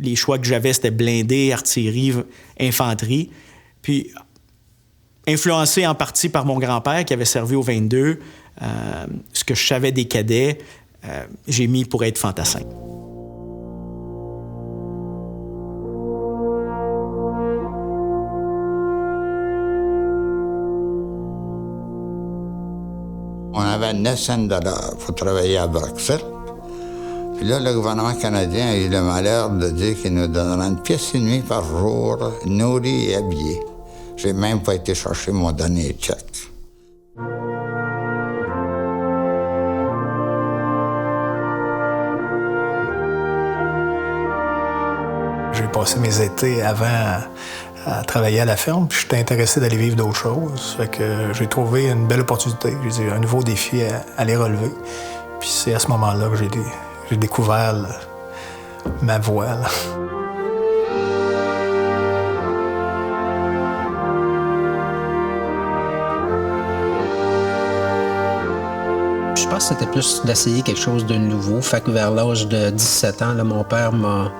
les choix que j'avais, c'était blindé, artillerie, infanterie. Puis, influencé en partie par mon grand-père qui avait servi au 22, ce que je savais des cadets, j'ai mis pour être fantassin. On avait 900 $ pour travailler à Bruxelles. Puis là, le gouvernement canadien a eu le malheur de dire qu'il nous donnerait 1,5 $ par jour, nourri et habillé. J'ai même pas été chercher mon dernier chèque. J'ai passé mes étés avant à travailler à la ferme, puis j'étais intéressé d'aller vivre d'autres choses. Fait que j'ai trouvé une belle opportunité, j'ai dit, un nouveau défi à les relever. Puis c'est à ce moment-là que j'ai découvert ma voie. Là. Je pense que c'était plus d'essayer quelque chose de nouveau. Fait que vers l'âge de 17 ans, là, mon père m'a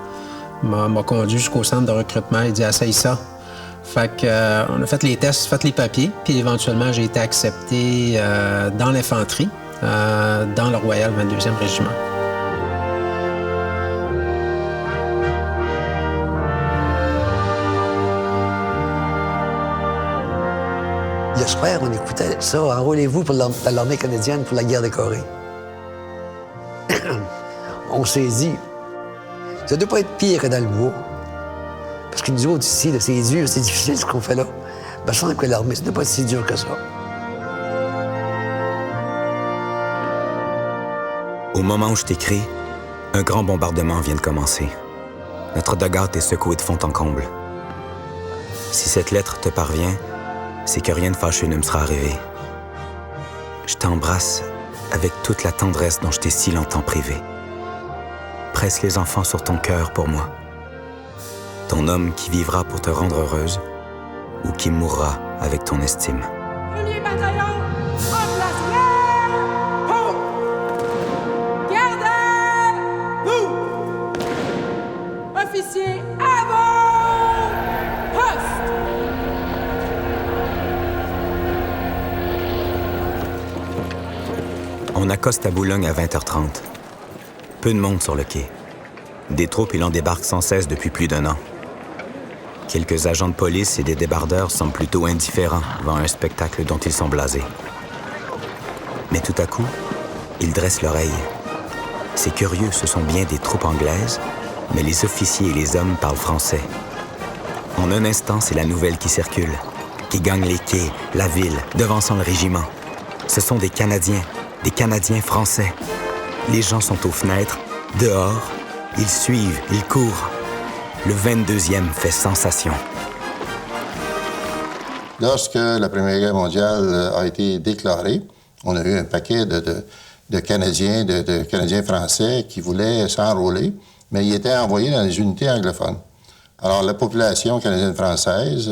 conduit jusqu'au centre de recrutement. Il dit « Essaye ça ». Fait qu'on a fait les tests, fait les papiers, puis éventuellement, j'ai été accepté dans l'infanterie, dans le Royal 22e Régiment. Le soir, on écoutait ça, enrôlez-vous pour l'armée canadienne pour la guerre de Corée. On s'est dit, ça ne doit pas être pire que dans le bois. Parce que nous autres ici, là, c'est dur, c'est difficile ce qu'on fait là. Ben, je sens que l'armée, ça ne doit pas être si dur que ça. Au moment où je t'écris, un grand bombardement vient de commencer. Notre dugout est secoué de fond en comble. Si cette lettre te parvient, c'est que rien de fâcheux ne me sera arrivé. Je t'embrasse avec toute la tendresse dont je t'ai si longtemps privé. Presse les enfants sur ton cœur pour moi. Ton homme qui vivra pour te rendre heureuse ou qui mourra avec ton estime. Premier bataillon, en place, là! Oh! Gardez-vous! Officier, avant! Poste! On accoste à Boulogne à 20h30. Peu de monde sur le quai. Des troupes, il en débarque sans cesse depuis plus d'1 an. Quelques agents de police et des débardeurs semblent plutôt indifférents devant un spectacle dont ils sont blasés. Mais tout à coup, ils dressent l'oreille. C'est curieux, ce sont bien des troupes anglaises, mais les officiers et les hommes parlent français. En un instant, c'est la nouvelle qui circule, qui gagne les quais, la ville, devançant le régiment. Ce sont des Canadiens français. Les gens sont aux fenêtres, dehors, ils suivent, ils courent. Le 22e fait sensation. Lorsque la Première Guerre mondiale a été déclarée, on a eu un paquet de Canadiens, de Canadiens français qui voulaient s'enrôler, mais ils étaient envoyés dans les unités anglophones. Alors, la population canadienne-française,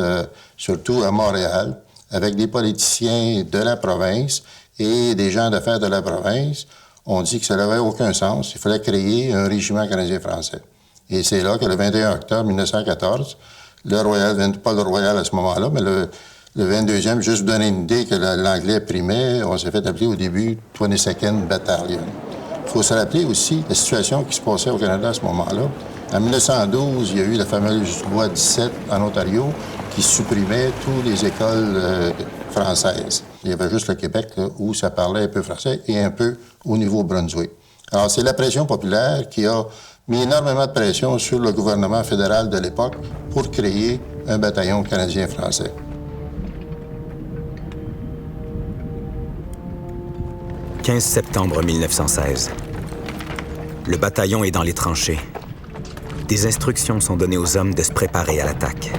surtout à Montréal, avec des politiciens de la province et des gens d'affaires de la province, ont dit que ça n'avait aucun sens. Il fallait créer un régiment canadien-français. Et c'est là que le 21 octobre 1914, le Royal, pas le Royal à ce moment-là, mais le 22e, juste vous donner une idée que l'anglais primait, on s'est fait appeler au début 22nd Battalion. Il faut se rappeler aussi la situation qui se passait au Canada à ce moment-là. En 1912, il y a eu la fameuse loi 17 en Ontario qui supprimait toutes les écoles françaises. Il y avait juste le Québec là, où ça parlait un peu français et un peu au Nouveau-Brunswick. Alors, c'est la pression populaire qui a mis énormément de pression sur le gouvernement fédéral de l'époque pour créer un bataillon canadien-français. « 15 septembre 1916. Le bataillon est dans les tranchées. Des instructions sont données aux hommes de se préparer à l'attaque.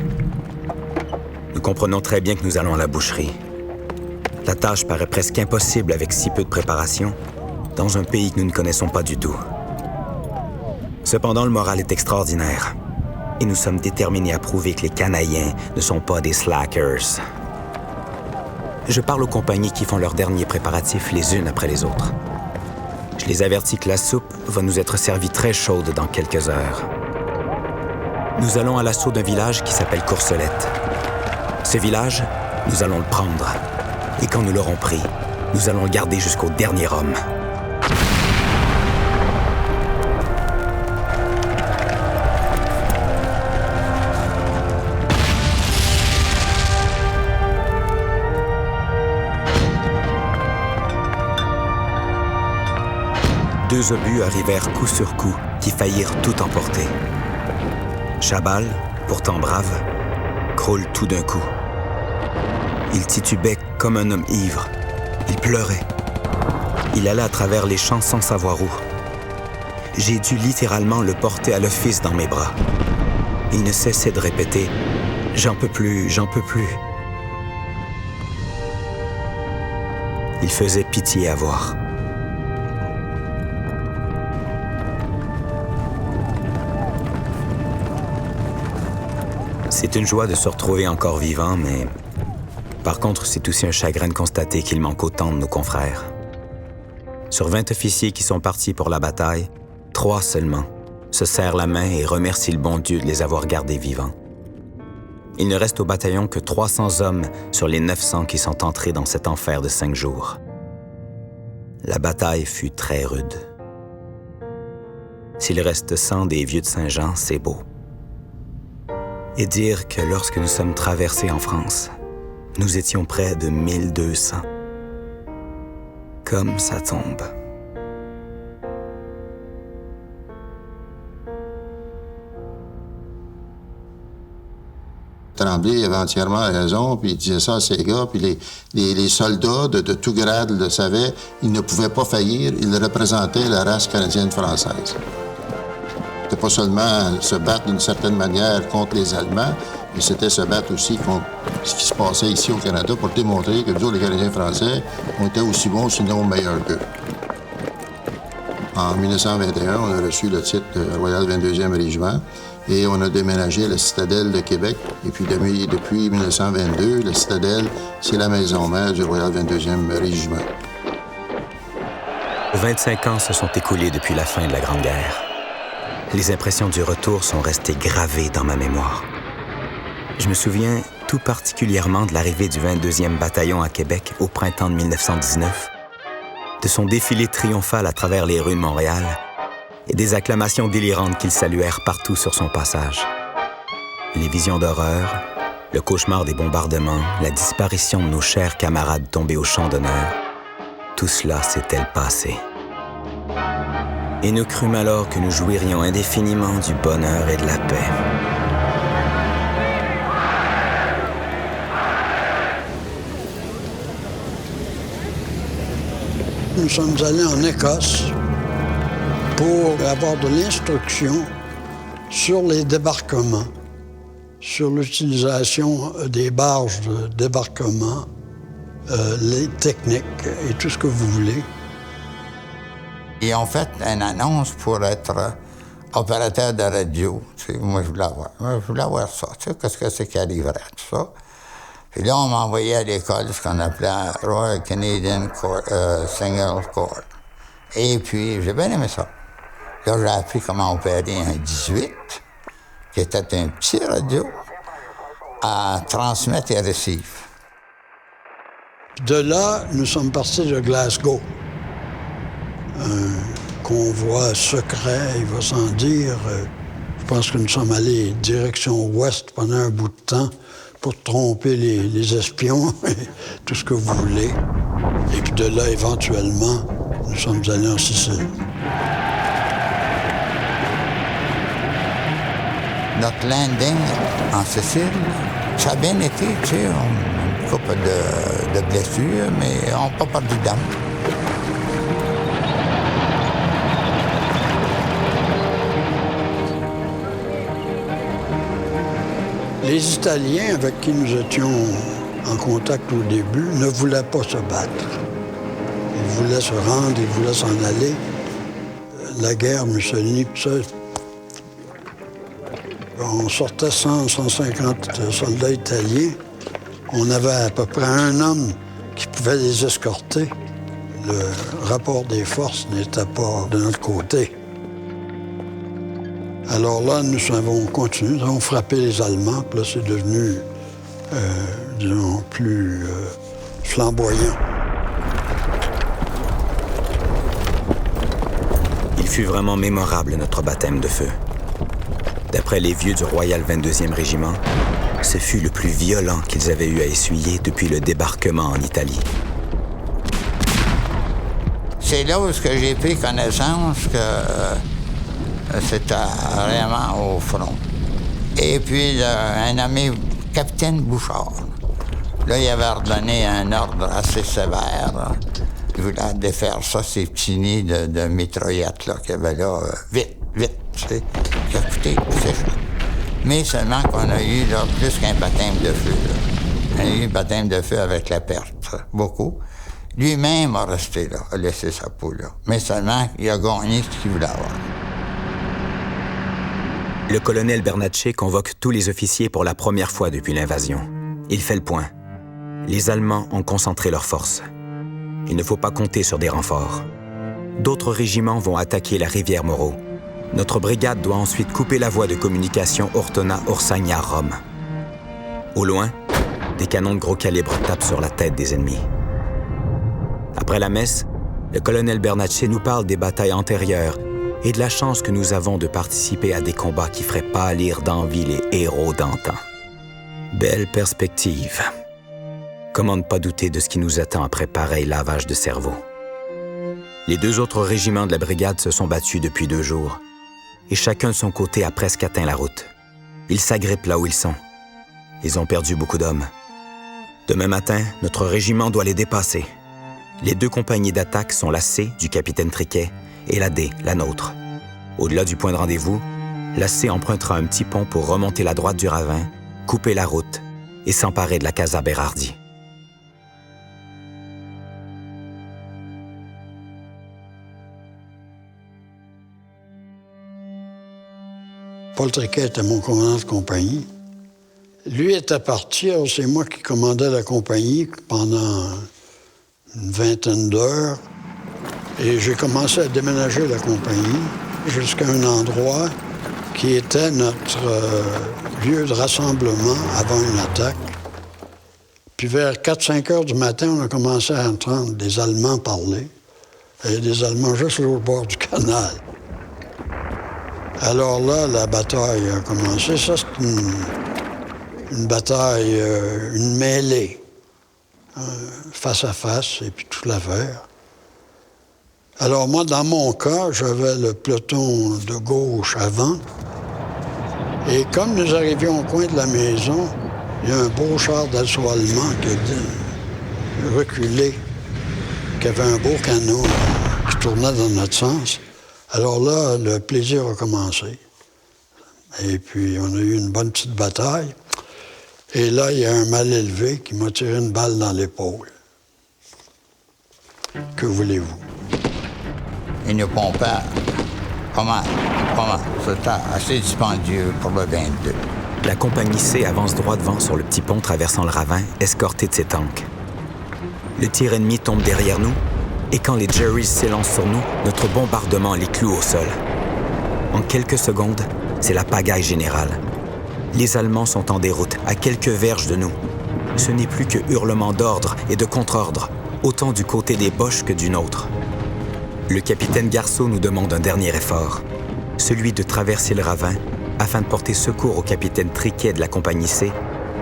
Nous comprenons très bien que nous allons à la boucherie. La tâche paraît presque impossible avec si peu de préparation, dans un pays que nous ne connaissons pas du tout. Cependant, le moral est extraordinaire. Et nous sommes déterminés à prouver que les Canadiens ne sont pas des slackers. Je parle aux compagnies qui font leurs derniers préparatifs les unes après les autres. Je les avertis que la soupe va nous être servie très chaude dans quelques heures. Nous allons à l'assaut d'un village qui s'appelle Courcelette. Ce village, nous allons le prendre. Et quand nous l'aurons pris, nous allons le garder jusqu'au dernier homme. Deux obus arrivèrent coup sur coup, qui faillirent tout emporter. Chabal, pourtant brave, crôle tout d'un coup. Il titubait comme un homme ivre. Il pleurait. Il allait à travers les champs sans savoir où. J'ai dû littéralement le porter à l'office dans mes bras. Il ne cessait de répéter « J'en peux plus, j'en peux plus ». Il faisait pitié à voir. C'est une joie de se retrouver encore vivant, mais par contre, c'est aussi un chagrin de constater qu'il manque autant de nos confrères. Sur 20 officiers qui sont partis pour la bataille, 3 seulement se serrent la main et remercient le bon Dieu de les avoir gardés vivants. Il ne reste au bataillon que 300 hommes sur les 900 qui sont entrés dans cet enfer de 5 jours. La bataille fut très rude. S'il reste 100 des vieux de Saint-Jean, c'est beau. Et dire que lorsque nous sommes traversés en France, nous étions près de 1200. Comme ça tombe. Tremblay avait entièrement raison, puis il disait ça à ses gars, puis les soldats de tout grade le savaient, ils ne pouvaient pas faillir, ils représentaient la race canadienne-française. C'était pas seulement se battre d'une certaine manière contre les Allemands, mais c'était se battre aussi contre ce qui se passait ici au Canada pour démontrer que nous, les Canadiens français, on était aussi bons, sinon meilleurs qu'eux. En 1921, on a reçu le titre de Royal 22e Régiment et on a déménagé à la Citadelle de Québec. Et puis depuis 1922, la Citadelle, c'est la maison mère du Royal 22e Régiment. 25 ans se sont écoulés depuis la fin de la Grande Guerre. Les impressions du retour sont restées gravées dans ma mémoire. Je me souviens tout particulièrement de l'arrivée du 22e bataillon à Québec au printemps de 1919, de son défilé triomphal à travers les rues de Montréal et des acclamations délirantes qu'ils saluèrent partout sur son passage. Les visions d'horreur, le cauchemar des bombardements, la disparition de nos chers camarades tombés au champ d'honneur, tout cela s'était passé. Et nous crûmes alors que nous jouirions indéfiniment du bonheur et de la paix. Nous sommes allés en Écosse pour avoir de l'instruction sur les débarquements, sur l'utilisation des barges de débarquement, les techniques et tout ce que vous voulez. Ils ont fait une annonce pour être opérateur de radio. Tu sais, moi, je voulais avoir ça. Tu sais, qu'est-ce que c'est qui arriverait, tout ça. Puis là, on m'a envoyé à l'école, ce qu'on appelait Royal Canadian Signal Corps. Et puis, j'ai bien aimé ça. Là, j'ai appris comment opérer un 18, qui était un petit radio, à transmettre et receive. De là, nous sommes partis de Glasgow. Un convoi secret, il va sans dire. Je pense que nous sommes allés direction ouest pendant un bout de temps pour tromper les espions et tout ce que vous voulez. Et puis de là, éventuellement, nous sommes allés en Sicile. Notre landing en Sicile, ça a bien été, tu sais, une couple de blessures, mais on n'a pas perdu d'âme. Les Italiens avec qui nous étions en contact au début ne voulaient pas se battre. Ils voulaient se rendre, ils voulaient s'en aller. La guerre, Mussolini, tout ça. On sortait 100, 150 soldats italiens. On avait à peu près un homme qui pouvait les escorter. Le rapport des forces n'était pas de notre côté. Alors là, nous avons continué, nous avons frappé les Allemands, puis là, c'est devenu, disons, plus flamboyant. Il fut vraiment mémorable, notre baptême de feu. D'après les vieux du Royal 22e Régiment, ce fut le plus violent qu'ils avaient eu à essuyer depuis le débarquement en Italie. C'est là où j'ai pris connaissance que c'était vraiment au front. Et puis, un ami, capitaine Bouchard, là, il avait ordonné un ordre assez sévère. Il voulait défaire ça, ces petits nids de mitraillettes là, qu'il y avait là, vite, tu sais. Qui a coûté assez cher. Mais seulement qu'on a eu là, plus qu'un baptême de feu. Là. On a eu un baptême de feu avec la perte, beaucoup. Lui-même a resté là, a laissé sa peau là. Mais seulement, il a gagné ce qu'il voulait avoir. Le colonel Bernatchez convoque tous les officiers pour la première fois depuis l'invasion. Il fait le point. Les Allemands ont concentré leurs forces. Il ne faut pas compter sur des renforts. D'autres régiments vont attaquer la rivière Moreau. Notre brigade doit ensuite couper la voie de communication Ortona-Orsagna-Rome. Au loin, des canons de gros calibre tapent sur la tête des ennemis. Après la messe, le colonel Bernatchez nous parle des batailles antérieures et de la chance que nous avons de participer à des combats qui feraient pâlir d'envie les héros d'antan. Belle perspective. Comment ne pas douter de ce qui nous attend après pareil lavage de cerveau? Les deux autres régiments de la brigade se sont battus depuis 2 jours, et chacun de son côté a presque atteint la route. Ils s'agrippent là où ils sont. Ils ont perdu beaucoup d'hommes. Demain matin, notre régiment doit les dépasser. Les 2 compagnies d'attaque sont la C du capitaine Triquet et la D, la nôtre. Au-delà du point de rendez-vous, la C empruntera un petit pont pour remonter la droite du ravin, couper la route et s'emparer de la Casa Berardi. Paul Triquet était mon commandant de compagnie. Lui était parti, alors c'est moi qui commandais la compagnie pendant une vingtaine d'heures. Et j'ai commencé à déménager la compagnie jusqu'à un endroit qui était notre lieu de rassemblement avant une attaque. Puis vers 4-5 heures du matin, on a commencé à entendre des Allemands parler. Il y a des Allemands juste au bord du canal. Alors là, la bataille a commencé. Ça, c'est une bataille, une mêlée, face à face, et puis toute l'affaire. Alors moi, dans mon cas, j'avais le peloton de gauche avant. Et comme nous arrivions au coin de la maison, il y a un beau char d'assaut allemand qui a reculé, qui avait un beau canon qui tournait dans notre sens. Alors là, le plaisir a commencé. Et puis, on a eu une bonne petite bataille. Et là, il y a un mal élevé qui m'a tiré une balle dans l'épaule. Que voulez-vous? Il nous pompait pas mal. C'était assez dispendieux pour le 22. La compagnie C avance droit devant sur le petit pont traversant le ravin, escortée de ses tanks. Le tir ennemi tombe derrière nous, et quand les Jerrys s'élancent sur nous, notre bombardement les cloue au sol. En quelques secondes, c'est la pagaille générale. Les Allemands sont en déroute, à quelques verges de nous. Ce n'est plus que hurlements d'ordre et de contre-ordre, autant du côté des Boches que du nôtre. Le capitaine Garceau nous demande un dernier effort, celui de traverser le ravin afin de porter secours au capitaine Triquet de la compagnie C,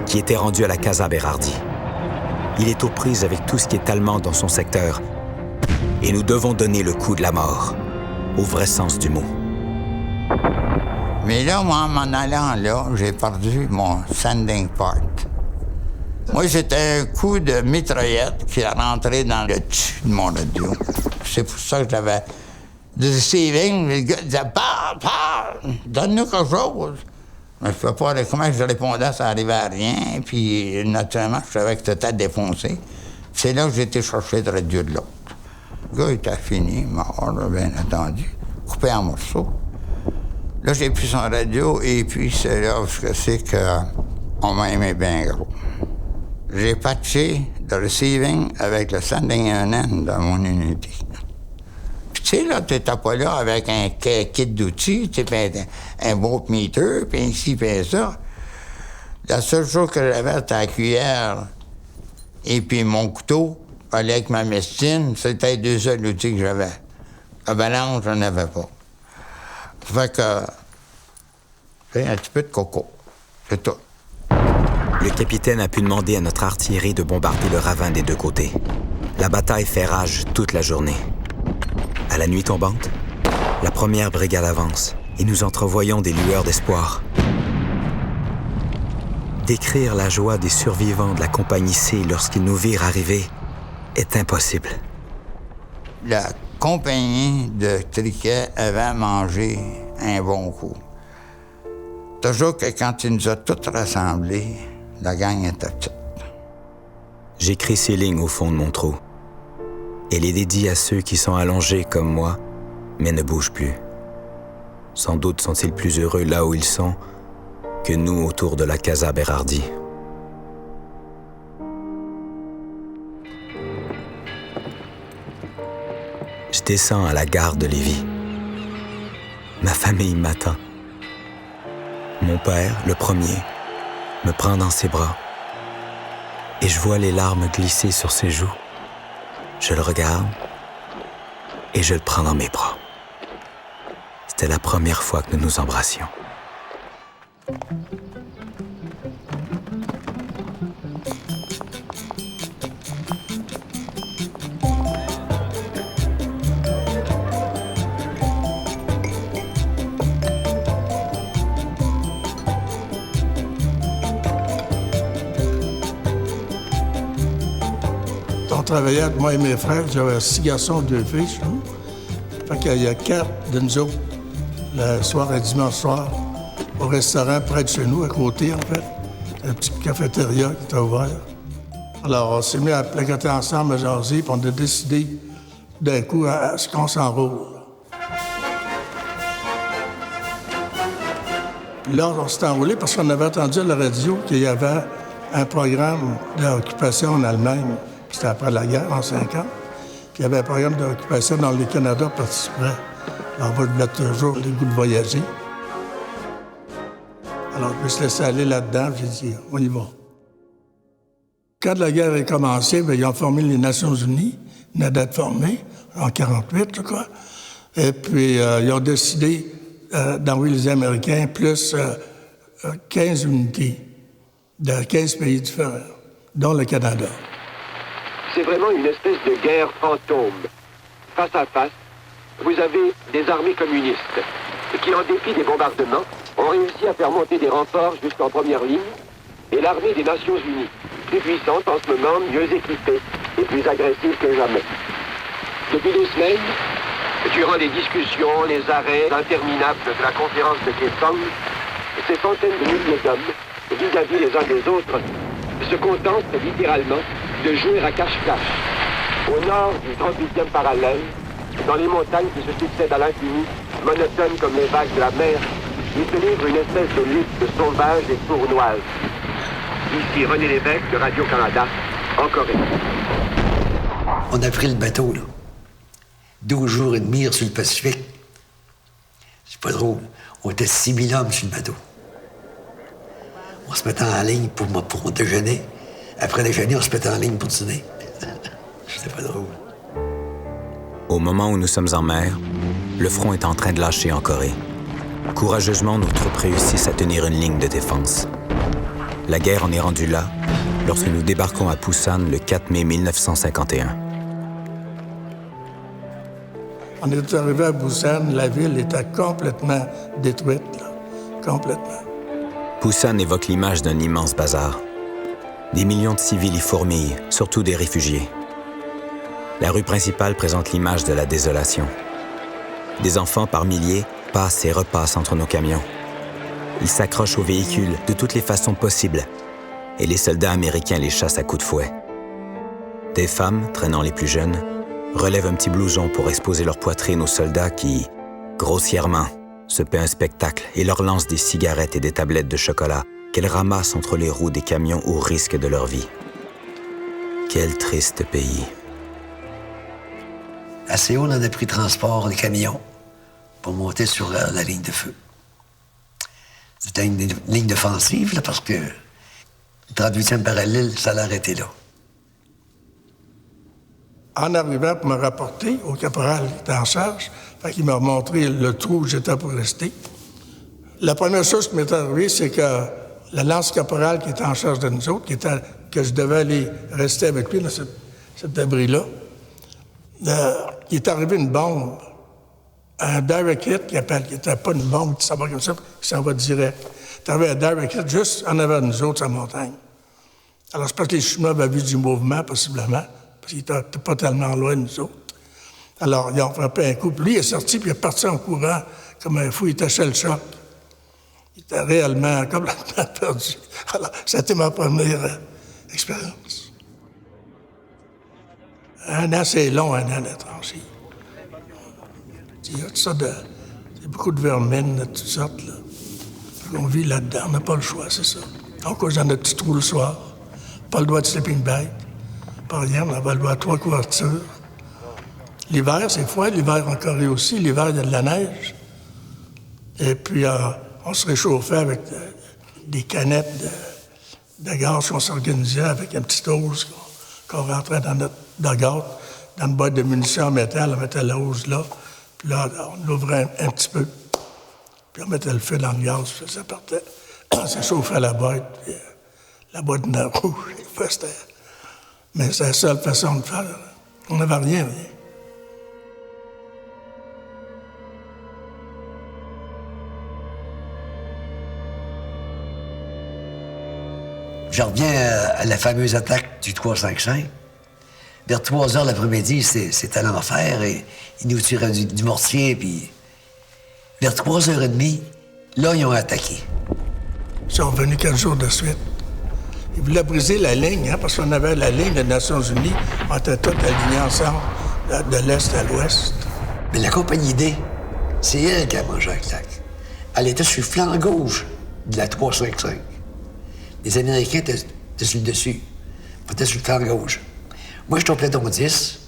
qui était rendu à la Casa Berardi. Il est aux prises avec tout ce qui est allemand dans son secteur, et nous devons donner le coup de la mort, au vrai sens du mot. Mais là, moi, en m'en allant là, j'ai perdu mon sending part. Moi, c'était un coup de mitraillette qui est rentré dans le dessus de mon radio. C'est pour ça que j'avais du receiving. Le gars disait « Parle, donne-nous quelque chose ». Mais je ne sais pas comment je répondais, ça n'arrivait à rien. Puis, naturellement, je savais que c'était défoncé. C'est là que j'ai été chercher le radio de l'autre. Le gars était fini, mort, bien entendu, coupé en morceaux. Là, j'ai pris son radio, et puis c'est là où c'est qu'on m'a aimé bien gros. J'ai patché le receiving avec le sending end de mon unité. Puis tu sais, là, tu n'étais pas là avec un kit d'outils, tu sais, un voltmeter, puis ici, puis ça. La seule chose que j'avais, c'était la cuillère et puis mon couteau. Avec ma mestine, c'était les deux seuls outils que j'avais. La balance, je n'en avais pas. Fait que, c'est un petit peu de coco. C'est tout. Le capitaine a pu demander à notre artillerie de bombarder le ravin des deux côtés. La bataille fait rage toute la journée. À la nuit tombante, la première brigade avance et nous entrevoyons des lueurs d'espoir. Décrire la joie des survivants de la compagnie C lorsqu'ils nous virent arriver est impossible. La compagnie de Triquet avait mangé un bon coup. Toujours que quand il nous a tous rassemblés, la gang était petite. J'écris ces lignes au fond de mon trou. Et les dédie à ceux qui sont allongés comme moi, mais ne bougent plus. Sans doute sont-ils plus heureux là où ils sont que nous autour de la Casa Berardi. Je descends à la gare de Lévis. Ma famille m'attend. Mon père, le premier, me prend dans ses bras et je vois les larmes glisser sur ses joues. Je le regarde et je le prends dans mes bras. C'était la première fois que nous nous embrassions. On travaillait, moi et mes frères, j'avais 6 garçons, 2 filles chez nous. Fait qu'il y a 4 de nous autres, le soir et dimanche soir, au restaurant près de chez nous, à côté, en fait. La petite cafétéria qui était ouverte. Alors, on s'est mis à placoter ensemble, à jaser, puis on a décidé d'un coup à ce qu'on s'enrôle. Puis là, on s'est enrôlé parce qu'on avait entendu à la radio qu'il y avait un programme d'occupation en Allemagne. C'était après la guerre, en 50. Puis il y avait un programme d'occupation dans le Canada participait. Alors, on voulait toujours le goût de voyager. Alors, je me suis laissé aller là-dedans, j'ai dit, on y va. Quand la guerre a commencé, bien, ils ont formé les Nations Unies, ils venaient d'être formés, en 1948, quoi. Et puis, ils ont décidé d'envoyer les Américains plus 15 unités de 15 pays différents, dont le Canada. C'est vraiment une espèce de guerre fantôme. Face à face, vous avez des armées communistes qui, en dépit des bombardements, ont réussi à faire monter des renforts jusqu'en première ligne, et l'armée des Nations Unies, plus puissante en ce moment, mieux équipée et plus agressive que jamais. Depuis 2 semaines, durant les discussions, les arrêts interminables de la conférence de Kaesong, ces centaines de milliers d'hommes, vis-à-vis les uns des autres, se contentent littéralement de jouer à cache-cache. Au nord du 38e parallèle, dans les montagnes qui se succèdent à l'infini, monotones comme les vagues de la mer, il se livre une espèce de lutte sauvage et sournoise. Ici René Lévesque de Radio-Canada, en Corée. On a pris le bateau, là. 12 jours et demi sur le Pacifique. C'est pas drôle. On était 6000 hommes sur le bateau. On se mettait en ligne pour déjeuner. Après déjeuner, on se mettait en ligne pour dîner. C'était pas drôle. Au moment où nous sommes en mer, le front est en train de lâcher en Corée. Courageusement, nos troupes réussissent à tenir une ligne de défense. La guerre en est rendue là lorsque nous débarquons à Pusan le 4 mai 1951. On est arrivé à Busan, la ville était complètement détruite, là. Complètement. Pusan évoque l'image d'un immense bazar. Des millions de civils y fourmillent, surtout des réfugiés. La rue principale présente l'image de la désolation. Des enfants par milliers passent et repassent entre nos camions. Ils s'accrochent aux véhicules de toutes les façons possibles et les soldats américains les chassent à coups de fouet. Des femmes, traînant les plus jeunes, relèvent un petit blouson pour exposer leur poitrine aux soldats qui, grossièrement, se paient un spectacle et leur lancent des cigarettes et des tablettes de chocolat qu'elles ramassent entre les roues des camions au risque de leur vie. Quel triste pays. À Séoul, on a pris transport des camions pour monter sur la ligne de feu. C'était une ligne défensive, là, parce que le 38e parallèle, ça allait arrêter là. En arrivant pour me rapporter au caporal qui était en charge, il m'a montré le trou où j'étais pour rester. La première chose qui m'est arrivée, c'est que la lance-caporal qui était en charge de nous autres, que je devais aller rester avec lui dans cet abri-là, il est arrivé une bombe, un direct hit qui n'était pas une bombe qui s'en va comme ça, qui s'en va direct. Il est arrivé un direct hit juste en avant de nous autres, sa montagne. Alors, je pense que les Chinois avaient vu du mouvement, possiblement, parce qu'ils n'étaient pas tellement loin de nous autres. Alors, ils ont frappé un coup. Puis lui, il est sorti, puis il est parti en courant comme un fou. Il était chez le choc. Il était réellement complètement perdu. Alors, c'était ma première expérience. Un an, c'est long, un an d'étranger. Il y a beaucoup de vermines de toutes sortes, là. On vit là-dedans, on n'a pas le choix, c'est ça. Donc, on est dans notre petit trou le soir. Pas le droit de sleeping bag. Pas rien, on avait le droit à 3 couvertures. L'hiver, c'est froid. L'hiver en Corée aussi. L'hiver, il y a de la neige. Et puis, on se réchauffait avec des canettes de gaz qu'on s'organisait avec un petit hose qu'on rentrait dans notre dugout, dans une boîte de munitions en métal. On mettait la hose là. Puis là, on l'ouvrait un petit peu. Puis on mettait le feu dans le gaz. Puis ça partait. Ça chauffait la boîte. Puis, la boîte de rouge. Mais c'est la seule façon de faire. On n'avait rien. Je reviens à la fameuse attaque du 355. Vers 3 heures l'après-midi, c'était l'enfer et ils nous tiraient du mortier. Puis vers 3h30, là, ils ont attaqué. Ils sont venus 4 jours de suite. Ils voulaient briser la ligne, hein, parce qu'on avait la ligne des Nations Unies. On était tous alignés ensemble, de l'Est à l'Ouest. Mais la compagnie D, c'est elle qui a mangé la claque. Elle était sur le flanc gauche de la 355. Les Américains étaient sur le dessus. Ils étaient sur le flanc gauche. Moi, je suis au péton 10.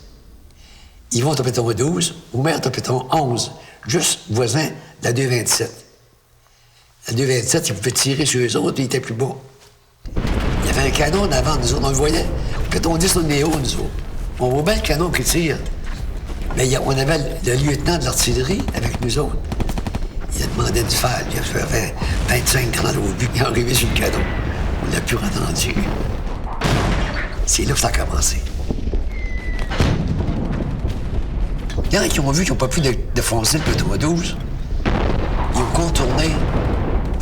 Ils vont au péton 12. Ou est au péton 11. Juste voisin de la 227. La 227, ils pouvaient tirer sur eux autres, puis ils étaient plus bas. Il y avait un canon en avant, nous autres, on le voyait. Au péton 10, on est haut, nous autres. On voit bien le canon qui tire. Mais on avait le lieutenant de l'artillerie avec nous autres. Il a demandé de faire. Il a fait 25 grands au but, il est arrivé sur le canon. On l'a plus entendu. C'est là que ça a commencé. Il y en a qui ont vu qu'ils n'ont pas pu défoncer le péton 12. Ils ont contourné.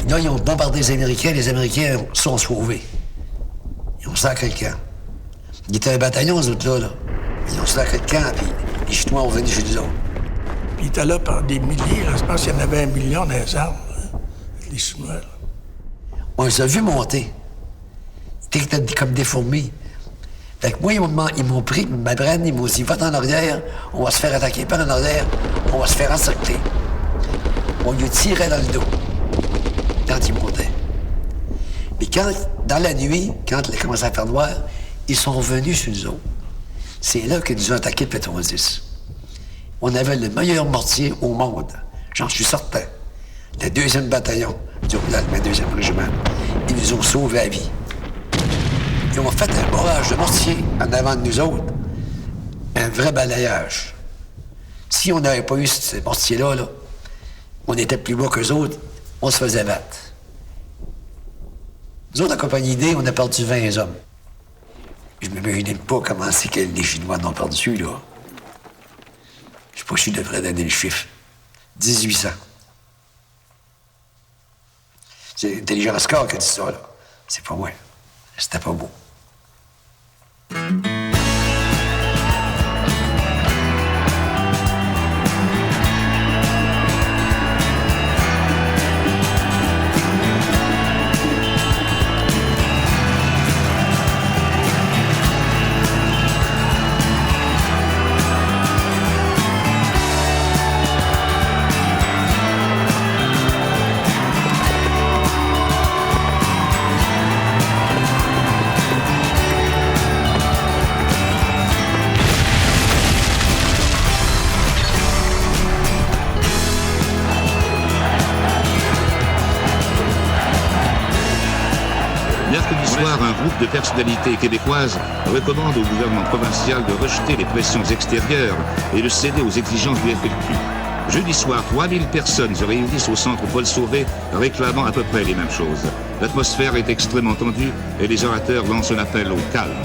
Là, ils ont bombardé les Américains. Les Américains sont sauvés. Ils ont sacré le camp. Il était un bataillon, ces autres-là. Ils ont sacré le camp, puis les Chinois ont venu chez nous autres. Puis ils étaient là par des milliers. Là. Je pense qu'il y en avait 1 million dans les armes, hein, les Chinois. Là. On les a vus monter. Ils étaient comme des fourmis. Fait que moi, ils m'ont pris, ma braine, ils m'ont dit, va en arrière, on va se faire attaquer par en arrière, on va se faire encercler. On lui tirait dans le dos quand ils montaient. Mais dans la nuit, quand il a commencé à faire noir, ils sont revenus sur nous autres. C'est là qu'ils nous ont attaqué le péton 10. On avait le meilleur mortier au monde. J'en suis certain. Le 2e bataillon du 2e régiment. Ils nous ont sauvé la vie. Ils ont fait un barrage de mortier en avant de nous autres. Un vrai balayage. Si on n'avait pas eu ce mortier-là, là, on était plus bas qu'eux autres, on se faisait battre. Nous autres, en compagnie D, on a perdu 20 hommes. Je ne m'imaginais pas comment c'est que les Chinois en ont perdu, là. Je sais pas si je devrais donner le chiffre. 1800. C'est Intelligence Corps qui a dit ça, là. C'est pas moi. C'était pas beau. groupe de personnalités québécoises recommande au gouvernement provincial de rejeter les pressions extérieures et de céder aux exigences du FLQ. Jeudi soir, 3000 personnes se réunissent au centre Paul Sauvé, réclamant à peu près les mêmes choses. L'atmosphère est extrêmement tendue et les orateurs lancent un appel au calme.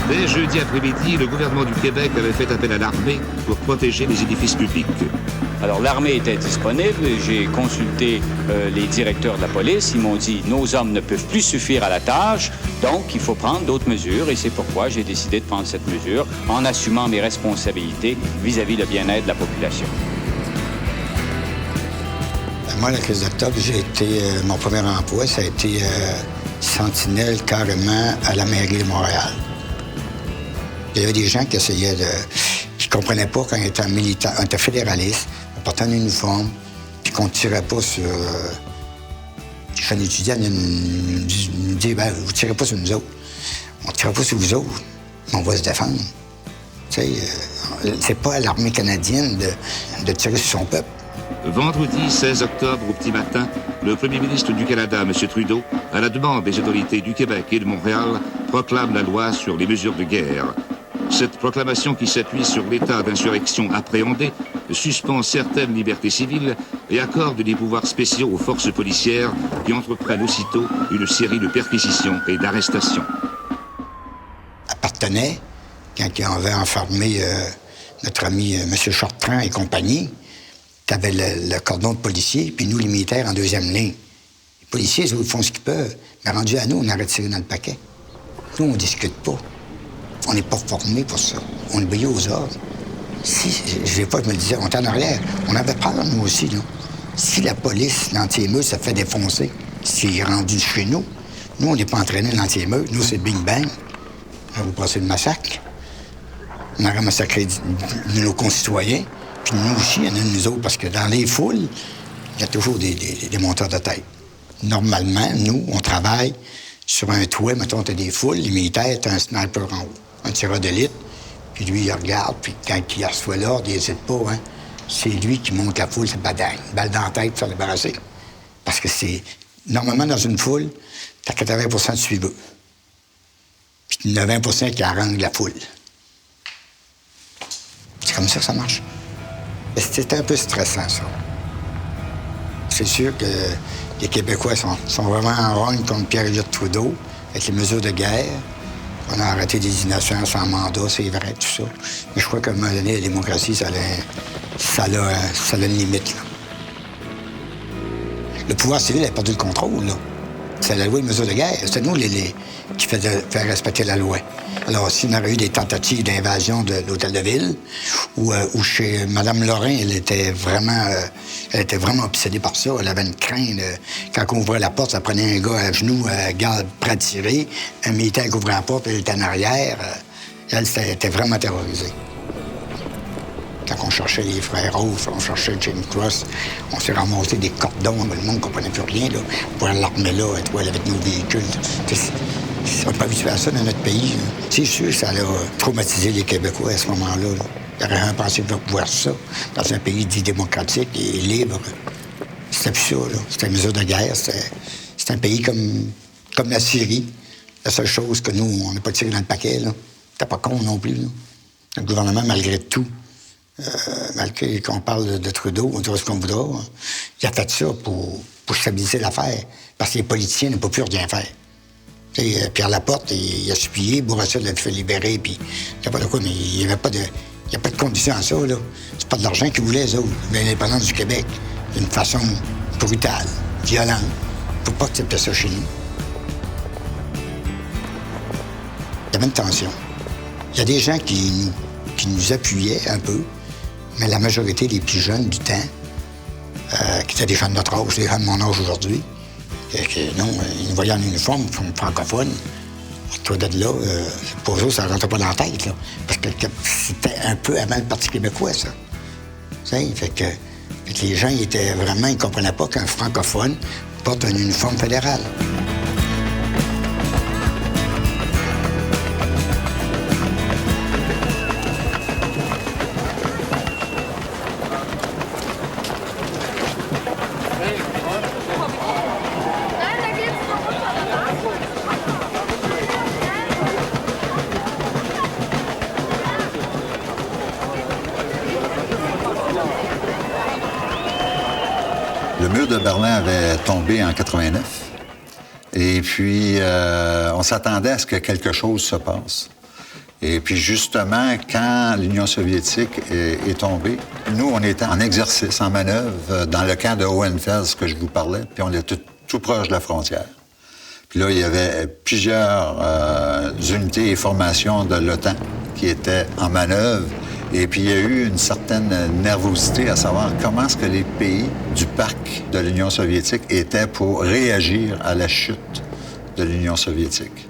Dès jeudi après-midi, le gouvernement du Québec avait fait appel à l'armée pour protéger les édifices publics. Alors l'armée était disponible, j'ai consulté les directeurs de la police, ils m'ont dit « Nos hommes ne peuvent plus suffire à la tâche, donc il faut prendre d'autres mesures » et c'est pourquoi j'ai décidé de prendre cette mesure en assumant mes responsabilités vis-à-vis le bien-être de la population. Moi, la crise d'octobre, mon premier emploi, ça a été sentinelle carrément à la mairie de Montréal. Il y avait des gens qui essayaient qui ne comprenaient pas quand on était militant, on était fédéraliste, on portait un uniforme, puis qu'on ne tirait pas sur... Les jeunes étudiants nous disaient, ben, vous ne tirez pas sur nous autres. On ne tire pas sur vous autres, mais on va se défendre. Tu sais, c'est pas à l'armée canadienne de tirer sur son peuple. Vendredi 16 octobre au petit matin, le premier ministre du Canada, M. Trudeau, à la demande des autorités du Québec et de Montréal, proclame la loi sur les mesures de guerre. Cette proclamation qui s'appuie sur l'état d'insurrection appréhendé suspend certaines libertés civiles et accorde des pouvoirs spéciaux aux forces policières qui entreprennent aussitôt une série de perquisitions et d'arrestations. Appartenait, quand on avait enfermé notre ami M. Chartrand et compagnie, tu avais le cordon de policiers, puis nous, les militaires, en deuxième ligne. Les policiers, ils font ce qu'ils peuvent, mais rendu à nous, on arrête de tirer dans le paquet. Nous, on ne discute pas. On n'est pas formés pour ça. On obéit aux ordres. Si, je ne pas, je me le disais, on était en arrière. On avait peur, nous aussi, là. Si la police, l'anti-émeute, ça fait défoncer, s'il est rendu chez nous, nous, on n'est pas entraînés l'anti-émeute. Nous, c'est bing-bang. On va vous passer le massacre. On aurait massacré nos concitoyens. Puis nous aussi, il y en a de nous autres, parce que dans les foules, il y a toujours des monteurs de tête. Normalement, nous, on travaille sur un toit, mettons, t'as des foules, les militaires, t'as un sniper en haut, un tireur d'élite, puis lui, il regarde, puis quand il reçoit l'ordre, il n'hésite pas, hein. C'est lui qui monte la foule, c'est badang, balle dans la tête, pour se débarrasser. Parce que c'est... Normalement, dans une foule, t'as 80 de suiveux. Puis 20 qui haranguent la foule. C'est comme ça que ça marche. C'était un peu stressant, ça. C'est sûr que les Québécois sont vraiment en rogne contre Pierre-Éliott Trudeau, avec les mesures de guerre. On a arrêté des innocents sans mandat, c'est vrai, tout ça. Mais je crois qu'à un moment donné, la démocratie, ça a une limite, là. Le pouvoir civil a perdu le contrôle, là. C'est la loi de mesures de guerre. C'est nous qui faisaient faire respecter la loi. Alors, si on avait eu des tentatives d'invasion de l'hôtel de ville, ou chez Mme Lorrain, elle était vraiment obsédée par ça. Elle avait une crainte. Quand on ouvrait la porte, ça prenait un gars à genoux, garde prêt à tirer. Un militaire qui ouvrait la porte, elle était en arrière. Elle était vraiment terrorisée. Quand on cherchait les frères Rose, on cherchait James Cross, on s'est ramassé des cordons, le monde ne comprenait plus rien, là. Pour l'armée là, étoile avec nos véhicules. On n'est pas habitué à ça dans notre pays. C'est sûr, ça a traumatisé les Québécois à ce moment-là. Là. Ils n'auraient rien pensé de voir ça dans un pays dit démocratique et libre. C'était plus ça, là. C'était une mesure de guerre. C'était un pays comme la Syrie. La seule chose que nous, on n'a pas tiré dans le paquet, là. C'était pas con non plus, là. Le gouvernement, malgré tout, malgré qu'on parle de Trudeau, on dira ce qu'on voudra, hein, il a fait ça pour stabiliser l'affaire. Parce que les politiciens n'ont pas pu rien faire. T'sais, Pierre Laporte, il a supplié, Bourassa l'a fait libérer, puis il n'y a pas de quoi, mais il n'y avait pas de condition à ça, là. C'est pas de l'argent qu'ils voulaient, eux autres, l'indépendance du Québec, d'une façon brutale, violente. Il ne faut pas accepter ça chez nous. Il y avait une tension. Il y a des gens qui nous appuyaient un peu, mais la majorité des plus jeunes du temps, qui étaient des gens de notre âge, des gens de mon âge aujourd'hui, non, ils nous voyaient en uniforme, francophone. Toi, de là, pour eux, ça ne rentrait pas dans la tête, là. Parce que c'était un peu avant le Parti québécois, ça. Fait que les gens, ils ne comprenaient pas qu'un francophone porte un uniforme fédéral. mur de Berlin avait tombé en 89. Et puis, on s'attendait à ce que quelque chose se passe. Et puis, justement, quand l'Union soviétique est tombée, nous, on était en exercice, en manœuvre, dans le camp de Hohenfels que je vous parlais, puis on était tout proche de la frontière. Puis là, il y avait plusieurs unités et formations de l'OTAN qui étaient en manœuvre. Et puis, il y a eu une certaine nervosité à savoir comment est-ce que les pays du parc de l'Union soviétique étaient pour réagir à la chute de l'Union soviétique.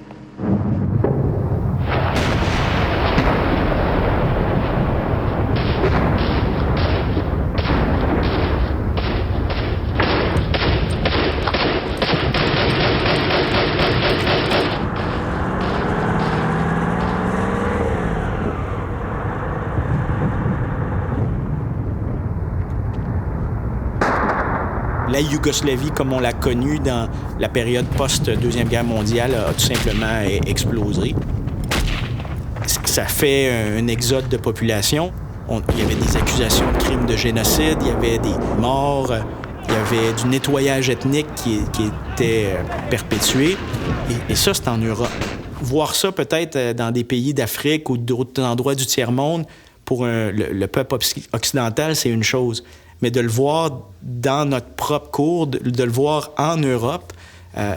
La Yougoslavie, comme on l'a connue dans la période post-Deuxième Guerre mondiale, a tout simplement explosé. Ça fait un exode de population. Il y avait des accusations de crimes de génocide, il y avait des morts, il y avait du nettoyage ethnique qui était perpétué. Et ça, c'est en Europe. Voir ça peut-être dans des pays d'Afrique ou d'autres endroits du tiers-monde, pour le peuple occidental, c'est une chose. Mais de le voir dans notre propre cour, de le voir en Europe,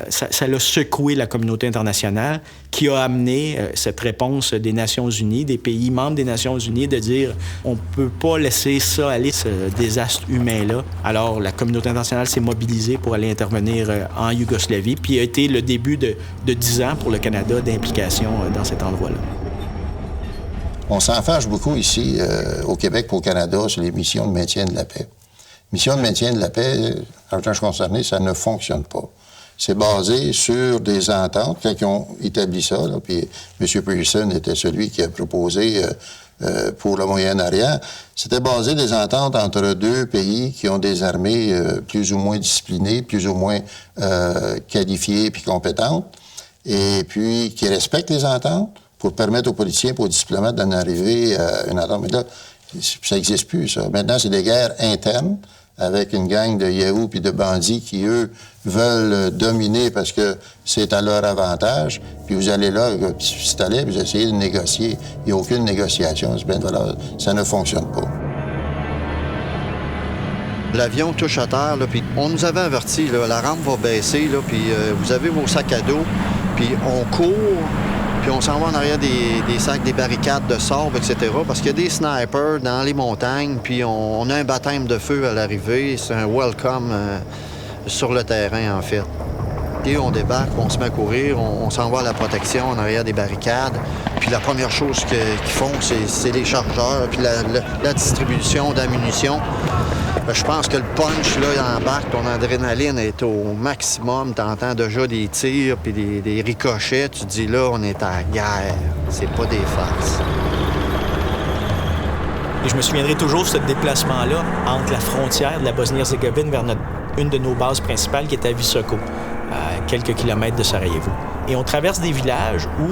ça a secoué la communauté internationale qui a amené cette réponse des Nations unies, des pays membres des Nations unies, de dire on ne peut pas laisser ça aller, ce désastre humain-là. Alors, la communauté internationale s'est mobilisée pour aller intervenir en Yougoslavie, puis a été le début de 10 ans pour le Canada d'implication dans cet endroit-là. On s'en fâche beaucoup ici, au Québec et au Canada, sur les missions de maintien de la paix. Mission de maintien de la paix, en tant que concerné, ça ne fonctionne pas. C'est basé sur des ententes. Quand ils ont établi ça, là, puis M. Pearson était celui qui a proposé pour le Moyen-Orient, c'était basé des ententes entre deux pays qui ont des armées plus ou moins disciplinées, plus ou moins qualifiées puis compétentes, et puis qui respectent les ententes pour permettre aux politiciens, aux diplomates d'en arriver à une entente. Mais là, ça n'existe plus, ça. Maintenant, c'est des guerres internes avec une gang de Yahoo puis de bandits qui, eux, veulent dominer parce que c'est à leur avantage. Puis vous allez là, c'est allé, vous essayez de négocier. Il n'y a aucune négociation. Ben, voilà, ça ne fonctionne pas. L'avion touche à terre, là, puis on nous avait averti, là, la rampe va baisser, là, puis vous avez vos sacs à dos, puis on court, puis on s'en va en arrière des sacs, des barricades de sable, etc., parce qu'il y a des snipers dans les montagnes, puis on a un baptême de feu à l'arrivée, c'est un welcome sur le terrain, en fait. Et on débarque, on se met à courir, on s'en va à la protection en arrière des barricades, puis la première chose qu'ils font, c'est les chargeurs, puis la distribution d'ammunition. Je pense que le punch, là, il embarque, ton adrénaline est au maximum. T'entends déjà des tirs puis des ricochets. Tu te dis, là, on est à la guerre. C'est pas des farces. Et je me souviendrai toujours de ce déplacement-là entre la frontière de la Bosnie-Herzégovine vers une de nos bases principales qui est à Visoko, à quelques kilomètres de Sarajevo. Et on traverse des villages où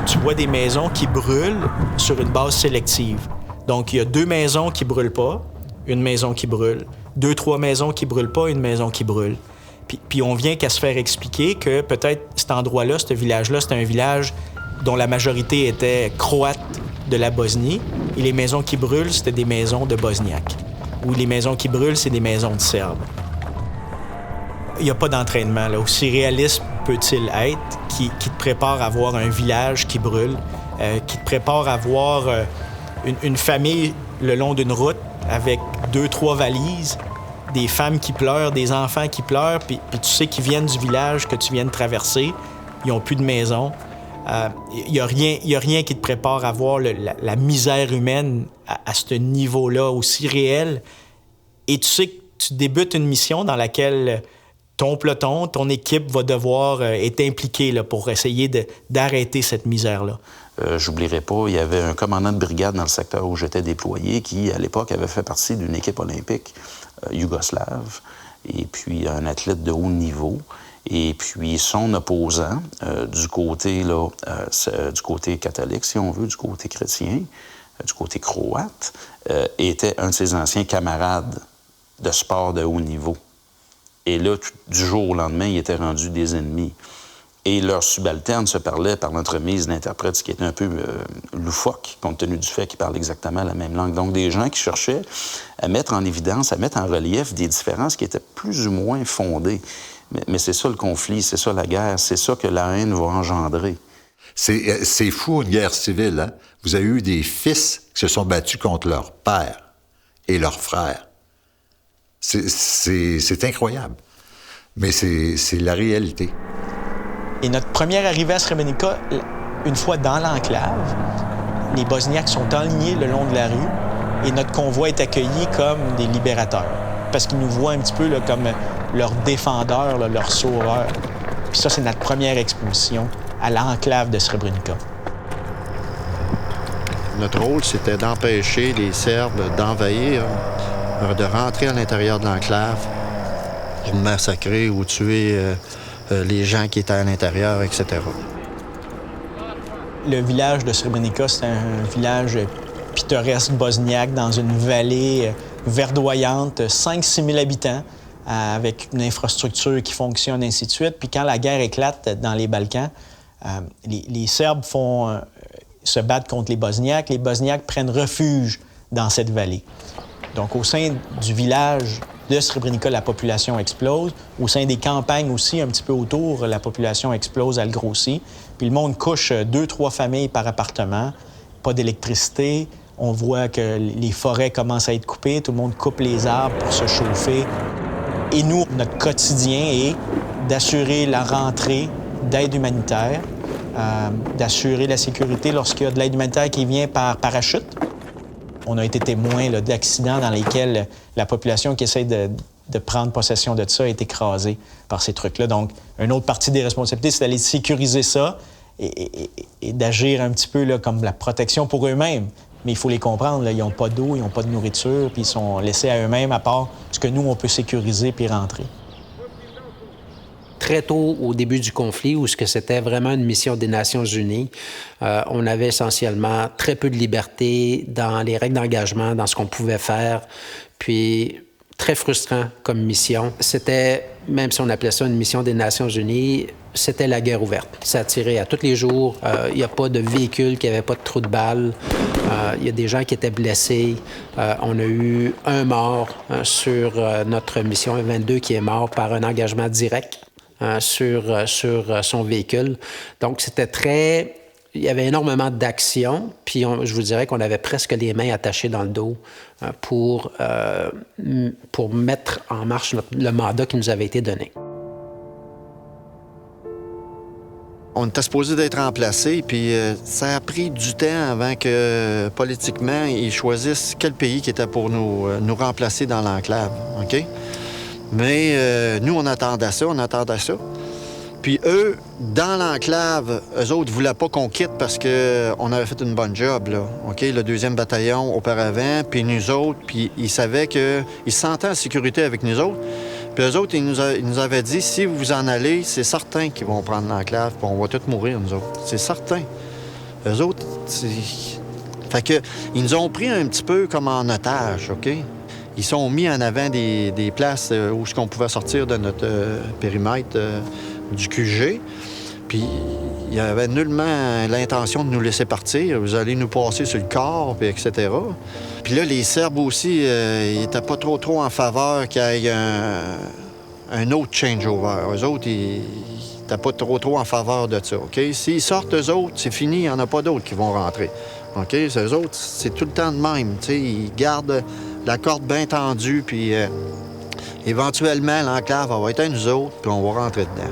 tu vois des maisons qui brûlent sur une base sélective. Donc, il y a 2 maisons qui brûlent pas, une maison qui brûle, 2-3 maisons qui brûlent pas, une maison qui brûle. Puis on vient qu'à se faire expliquer que peut-être cet endroit-là, ce village-là, c'était un village dont la majorité était croate de la Bosnie, et les maisons qui brûlent, c'était des maisons de Bosniaques. Ou les maisons qui brûlent, c'est des maisons de Serbes. Il n'y a pas d'entraînement, là. Aussi réaliste peut-il être qui te prépare à voir un village qui brûle, qui te prépare à voir une famille le long d'une route avec 2-3 valises, des femmes qui pleurent, des enfants qui pleurent, puis tu sais qu'ils viennent du village que tu viens de traverser, ils n'ont plus de maison. Il n'y a rien qui te prépare à voir la misère humaine à ce niveau-là aussi réel. Et tu sais que tu débutes une mission dans laquelle ton peloton, ton équipe va devoir être impliquée là, pour essayer d'arrêter cette misère-là. J'oublierai pas, il y avait un commandant de brigade dans le secteur où j'étais déployé qui, à l'époque, avait fait partie d'une équipe olympique yougoslave, et puis un athlète de haut niveau. Et puis son opposant, du côté catholique, si on veut, du côté chrétien, du côté croate, était un de ses anciens camarades de sport de haut niveau. Et là, du jour au lendemain, ils étaient rendus des ennemis. Et leurs subalternes se parlaient par l'entremise d'interprètes, ce qui était un peu loufoque, compte tenu du fait qu'ils parlent exactement la même langue. Donc, des gens qui cherchaient à mettre en évidence, à mettre en relief des différences qui étaient plus ou moins fondées. Mais c'est ça le conflit, c'est ça la guerre, c'est ça que la haine va engendrer. C'est fou, une guerre civile, hein? Vous avez eu des fils qui se sont battus contre leur père et leurs frères. C'est incroyable. Mais c'est la réalité. Et notre première arrivée à Srebrenica, une fois dans l'enclave, les Bosniaques sont enlignés le long de la rue et notre convoi est accueilli comme des libérateurs. Parce qu'ils nous voient un petit peu là, comme leurs défendeurs, là, leurs sauveurs. Puis ça, c'est notre première exposition à l'enclave de Srebrenica. Notre rôle, c'était d'empêcher les Serbes d'envahir, de rentrer à l'intérieur de l'enclave pour massacrer ou tuer les gens qui étaient à l'intérieur, etc. Le village de Srebrenica, c'est un village pittoresque bosniaque dans une vallée verdoyante, 5-6 000 habitants, avec une infrastructure qui fonctionne, ainsi de suite. Puis quand la guerre éclate dans les Balkans, les Serbes se battent contre les Bosniaques prennent refuge dans cette vallée. Donc, au sein du village de Srebrenica, la population explose. Au sein des campagnes aussi, un petit peu autour, la population explose, elle grossit. Puis le monde couche 2-3 familles par appartement, pas d'électricité. On voit que les forêts commencent à être coupées, tout le monde coupe les arbres pour se chauffer. Et nous, notre quotidien est d'assurer la rentrée d'aide humanitaire, d'assurer la sécurité lorsqu'il y a de l'aide humanitaire qui vient par parachute. On a été témoins d'accidents dans lesquels la population qui essaie de prendre possession de ça est écrasée par ces trucs-là. Donc, une autre partie des responsabilités, c'est d'aller sécuriser ça et d'agir un petit peu là, comme la protection pour eux-mêmes. Mais il faut les comprendre, là, ils n'ont pas d'eau, ils n'ont pas de nourriture, puis ils sont laissés à eux-mêmes à part ce que nous, on peut sécuriser puis rentrer. Très tôt au début du conflit, où c'était vraiment une mission des Nations unies, on avait essentiellement très peu de liberté dans les règles d'engagement, dans ce qu'on pouvait faire, puis très frustrant comme mission. C'était, même si on appelait ça une mission des Nations unies, c'était la guerre ouverte. Ça tirait à tous les jours. Il n'y a pas de véhicule qui n'avait pas de trou de balle. Il y a des gens qui étaient blessés. On a eu un mort sur notre mission, 22 qui est mort par un engagement direct sur son véhicule. Donc, c'était très... Il y avait énormément d'action, puis je vous dirais qu'on avait presque les mains attachées dans le dos pour mettre en marche le mandat qui nous avait été donné. On était supposé d'être remplacés, puis ça a pris du temps avant que, politiquement, ils choisissent quel pays qui était pour nous remplacer dans l'enclave, OK? Mais nous, on attendait ça. Puis eux, dans l'enclave, eux autres ne voulaient pas qu'on quitte parce qu'on avait fait une bonne job, là, OK? Le 2e bataillon auparavant, puis nous autres, puis ils savaient qu'ils se sentaient en sécurité avec nous autres. Puis eux autres, ils nous avaient dit, si vous en allez, c'est certain qu'ils vont prendre l'enclave, puis on va tous mourir, nous autres. C'est certain. Eux autres, fait que, ils nous ont pris un petit peu comme en otage, OK? Ils sont mis en avant des places où on pouvait sortir de notre périmètre du QG. Puis il y avait nullement l'intention de nous laisser partir. Vous allez nous passer sur le corps, puis etc. Puis là, les Serbes aussi, ils n'étaient pas trop en faveur qu'il y ait un autre changeover. Eux autres, ils n'étaient pas trop en faveur de ça, OK? S'ils sortent, eux autres, c'est fini, il n'y en a pas d'autres qui vont rentrer, OK? Eux autres, c'est tout le temps de même, tu sais, ils gardent la corde bien tendue, puis éventuellement, l'enclave va être à nous autres, puis on va rentrer dedans.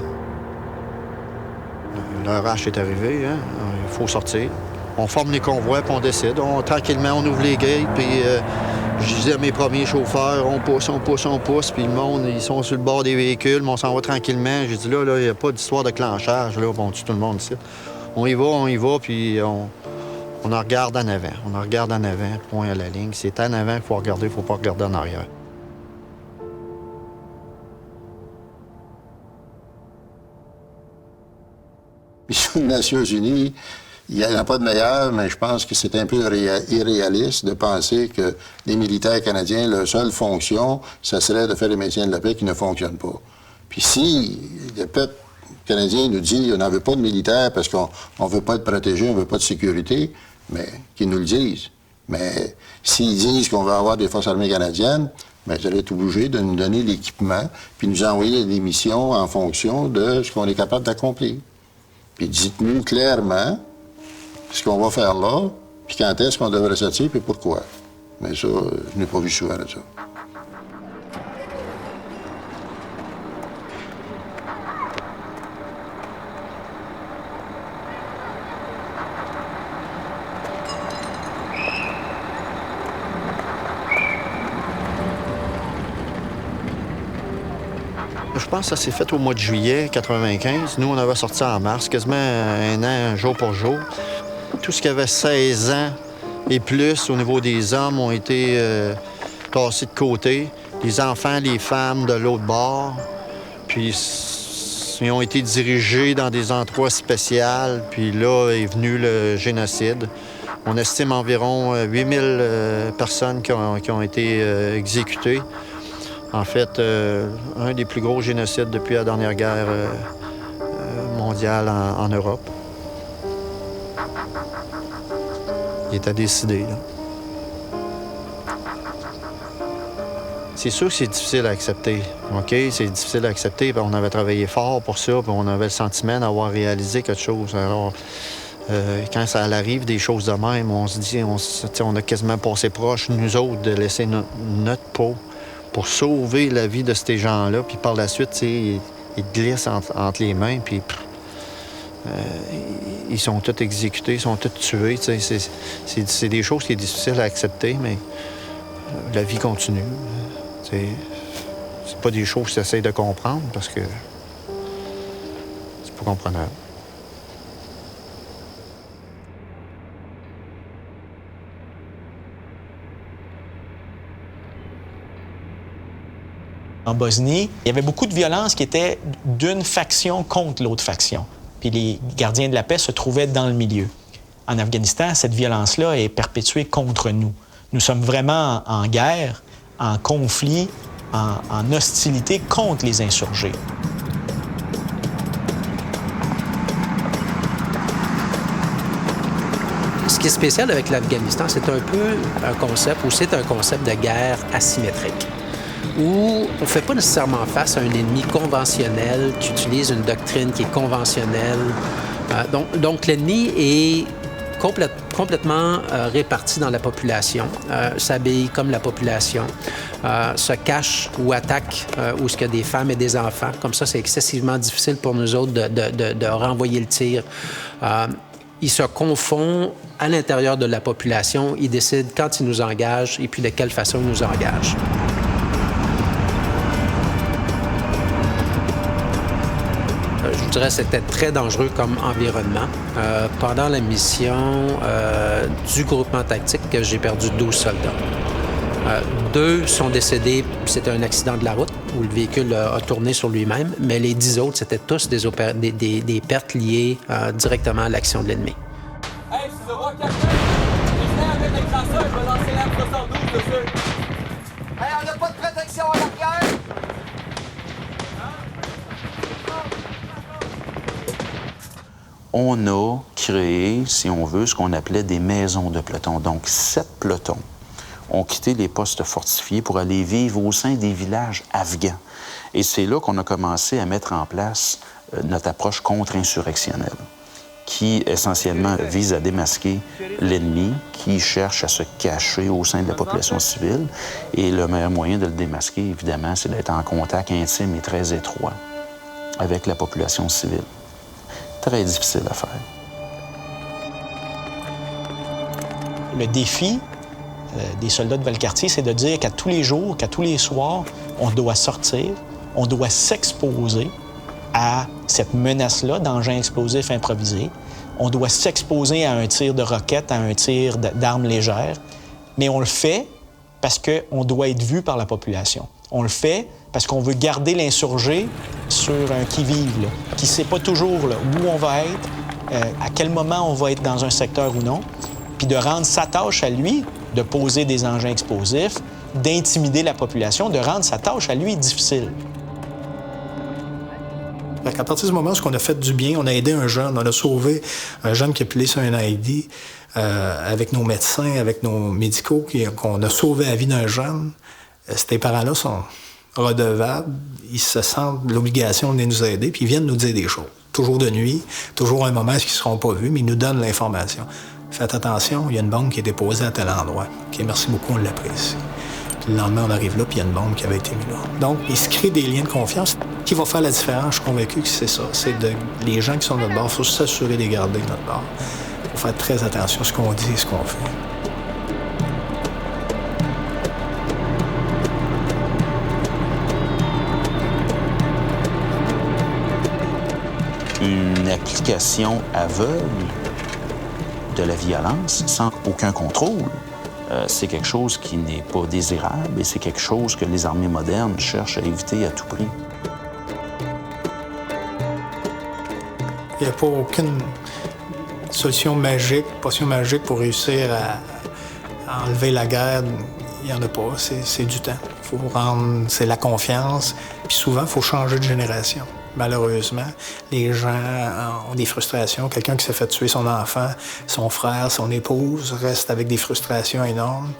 L'heure H est arrivée, hein? Il faut sortir. On forme les convois, puis on décide. Tranquillement, on ouvre les gates, puis je disais à mes premiers chauffeurs, on pousse, puis le monde, ils sont sur le bord des véhicules, mais on s'en va tranquillement. J'ai dit, là, il n'y a pas d'histoire de clenchage, là, on tue tout le monde ici. On y va, puis on en regarde en avant. Point à la ligne. C'est en avant qu'il faut regarder, il ne faut pas regarder en arrière. Mission des Nations unies, Il n'y en a pas de meilleur, mais je pense que c'est un peu irréaliste de penser que les militaires canadiens, leur seule fonction, ça serait de faire le maintien de la paix qui ne fonctionne pas. Puis si le peuple canadien nous dit on n'en veut pas de militaires parce qu'on ne veut pas être protégé, on ne veut pas de sécurité, mais qu'ils nous le disent. Mais s'ils disent qu'on veut avoir des forces armées canadiennes, bien, ils allaient être obligés de nous donner l'équipement puis nous envoyer des missions en fonction de ce qu'on est capable d'accomplir. Puis dites-nous clairement ce qu'on va faire là, puis quand est-ce qu'on devrait sortir, puis pourquoi. Mais ça, je n'ai pas vu souvent de ça. Je pense que ça s'est fait au mois de juillet 95. Nous, on avait sorti en mars, quasiment un an, jour pour jour. Tout ce qui avait 16 ans et plus au niveau des hommes ont été tassés de côté. Les enfants, les femmes de l'autre bord. Puis ils ont été dirigés dans des endroits spéciaux. Puis là est venu le génocide. On estime environ 8000 personnes qui ont été exécutées. En fait, un des plus gros génocides depuis la dernière guerre mondiale en Europe. Il était décidé, là. C'est sûr que c'est difficile à accepter, OK? C'est difficile à accepter, puis on avait travaillé fort pour ça, puis on avait le sentiment d'avoir réalisé quelque chose. Alors, quand ça arrive, des choses de même, on se dit, on a quasiment passé proche, nous autres, de laisser notre peau pour sauver la vie de ces gens-là. Puis par la suite, ils glissent entre les mains, puis ils sont tous exécutés, ils sont tous tués. C'est des choses qui sont difficiles à accepter, mais la vie continue. C'est pas des choses que j'essaie de comprendre, parce que c'est pas comprenable. En Bosnie, il y avait beaucoup de violence qui était d'une faction contre l'autre faction. Puis les gardiens de la paix se trouvaient dans le milieu. En Afghanistan, cette violence-là est perpétuée contre nous. Nous sommes vraiment en guerre, en conflit, en hostilité contre les insurgés. Ce qui est spécial avec l'Afghanistan, c'est un peu un concept, ou c'est un concept de guerre asymétrique, où on ne fait pas nécessairement face à un ennemi conventionnel qui utilise une doctrine qui est conventionnelle. Donc l'ennemi est complètement réparti dans la population, s'habille comme la population, se cache ou attaque où il y a des femmes et des enfants. Comme ça, c'est excessivement difficile pour nous autres de renvoyer le tir. Il se confond à l'intérieur de la population. Il décide quand il nous engage et puis de quelle façon il nous engage. Je dirais que c'était très dangereux comme environnement. Pendant la mission du groupement tactique, j'ai perdu 12 soldats. 2 sont décédés, c'était un accident de la route où le véhicule a tourné sur lui-même, mais les 10 autres, c'était tous des pertes liées directement à l'action de l'ennemi. Hey, c'est Rock Captain! Je viens avec les chasseurs, je vais lancer l'M72 dessus. Hey, on n'a pas de protection à l'arrière! On a créé, si on veut, ce qu'on appelait des maisons de peloton. Donc, 7 pelotons ont quitté les postes fortifiés pour aller vivre au sein des villages afghans. Et c'est là qu'on a commencé à mettre en place notre approche contre-insurrectionnelle, qui essentiellement vise à démasquer l'ennemi qui cherche à se cacher au sein de la population civile. Et le meilleur moyen de le démasquer, évidemment, c'est d'être en contact intime et très étroit avec la population civile. Très difficile à faire. Le défi des soldats de Valcartier, c'est de dire qu'à tous les jours, qu'à tous les soirs, on doit sortir, on doit s'exposer à cette menace-là d'engins explosifs improvisés. On doit s'exposer à un tir de roquettes, à un tir d'armes légères, mais on le fait parce qu'on doit être vu par la population. On le fait parce qu'on veut garder l'insurgé sur un qui-vive, qui ne sait pas toujours là, où on va être, à quel moment on va être dans un secteur ou non, puis de rendre sa tâche à lui de poser des engins explosifs, d'intimider la population, de rendre sa tâche à lui difficile. À partir du moment où on a fait du bien, on a aidé un jeune, on a sauvé un jeune qui a pilé sur un ID avec nos médecins, avec nos médicaux, qu'on a sauvé la vie d'un jeune, ces parents-là sont redevables, ils se sentent l'obligation de venir nous aider, puis ils viennent nous dire des choses. Toujours de nuit, toujours à un moment où ils ne seront pas vus, mais ils nous donnent l'information. Faites attention, il y a une bombe qui est déposée à tel endroit. OK, merci beaucoup, on l'apprécie. Le lendemain, on arrive là, puis il y a une bombe qui avait été mise là. Donc, il se crée des liens de confiance. Ce qui va faire la différence, je suis convaincu que c'est ça. C'est les gens qui sont de notre bord, il faut s'assurer de les garder de notre bord. Il faut faire très attention à ce qu'on dit et ce qu'on fait. Une application aveugle de la violence sans aucun contrôle, c'est quelque chose qui n'est pas désirable et c'est quelque chose que les armées modernes cherchent à éviter à tout prix. Il n'y a pas aucune solution magique, potion magique pour réussir à enlever la guerre. Il n'y en a pas. C'est du temps. Faut rendre, c'est la confiance. Puis souvent, il faut changer de génération. Malheureusement, les gens ont des frustrations. Quelqu'un qui s'est fait tuer son enfant, son frère, son épouse, reste avec des frustrations énormes.